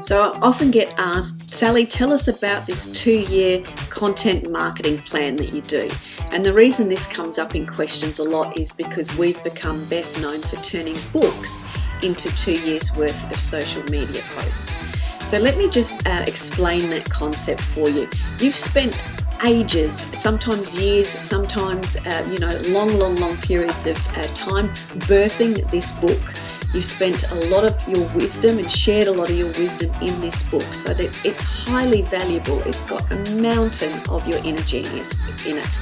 So I often get asked, Sally, tell us about this 2-year content marketing plan that you do. And the reason this comes up in questions a lot is because we've become best known for turning books into 2 years worth of social media posts. So let me just explain that concept for you. You've spent ages, sometimes years, sometimes long periods of time birthing this book. You've spent a lot of your wisdom and shared a lot of your wisdom in this book, so that it's highly valuable. It's got a mountain of your inner genius in it.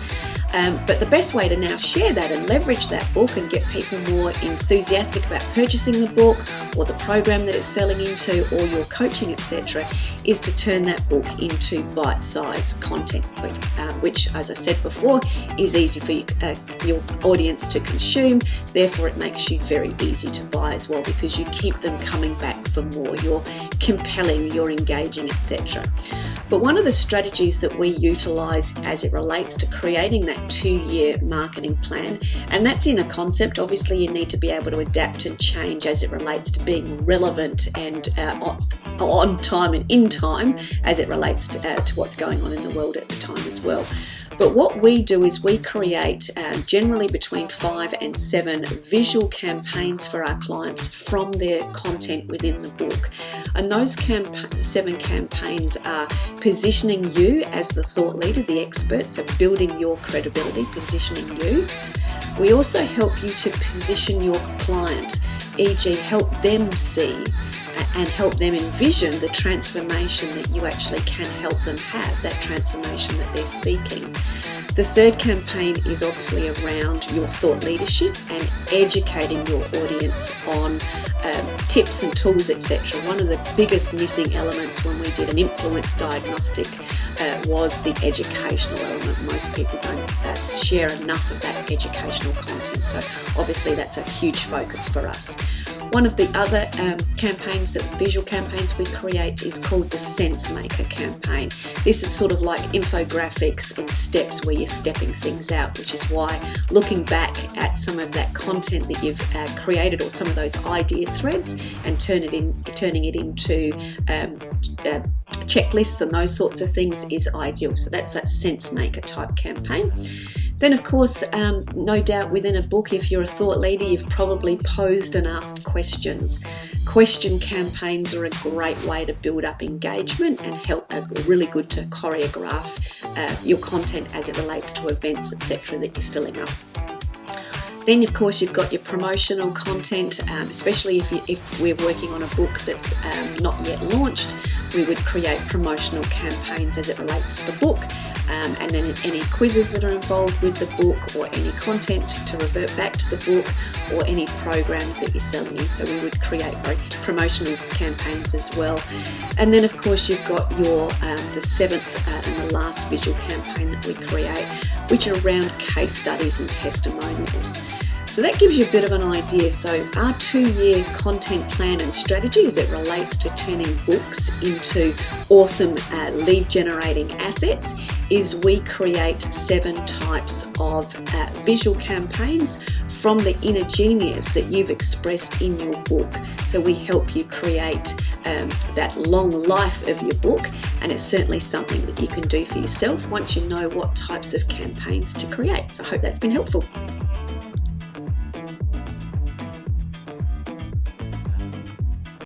But the best way to now share that and leverage that book and get people more enthusiastic about purchasing the book or the program that it's selling into or your coaching, etc., is to turn that book into bite-sized content, which, as I've said before, is easy for your audience to consume. Therefore, it makes you very easy to buy as well, because you keep them coming back for more. You're compelling, you're engaging, etc. But one of the strategies that we utilize as it relates to creating that 2-year marketing plan, and that's in a concept, obviously you need to be able to adapt and change as it relates to being relevant and on time and in time as it relates to what's going on in the world at the time as well. But what we do is we create generally between 5 and 7 visual campaigns for our clients from their content within the book. And those 7 campaigns are positioning you as the thought leader, the expert, so building your credibility, positioning you. We also help you to position your client, e.g. help them see and help them envision the transformation that you actually can help them have, that transformation that they're seeking. The third campaign is obviously around your thought leadership and educating your audience on tips and tools, etc. One of the biggest missing elements when we did an influence diagnostic was the educational element. Most people don't share enough of that educational content, so obviously that's a huge focus for us. One of the other visual campaigns we create is called the Sense Maker campaign. This is sort of like infographics and steps where you're stepping things out, which is why looking back at some of that content that you've created, or some of those idea threads, and turning it into checklists and those sorts of things is ideal. So that's that Sense Maker type campaign. Then, of course, no doubt within a book, if you're a thought leader, you've probably posed and asked questions. Question campaigns are a great way to build up engagement and are really good to choreograph your content as it relates to events, etc., that you're filling up. Then, of course, you've got your promotional content, especially if we're working on a book that's not yet launched. We would create promotional campaigns as it relates to the book, and then any quizzes that are involved with the book, or any content to revert back to the book, or any programs that you're selling in. So we would create both promotional campaigns as well. And then, of course, you've got your the 7th and the last visual campaign that we create, which are around case studies and testimonials. So that gives you a bit of an idea. So our 2-year content plan and strategy as it relates to turning books into awesome lead generating assets is we create 7 types of visual campaigns from the inner genius that you've expressed in your book. So we help you create that long life of your book, and it's certainly something that you can do for yourself once you know what types of campaigns to create. So I hope that's been helpful.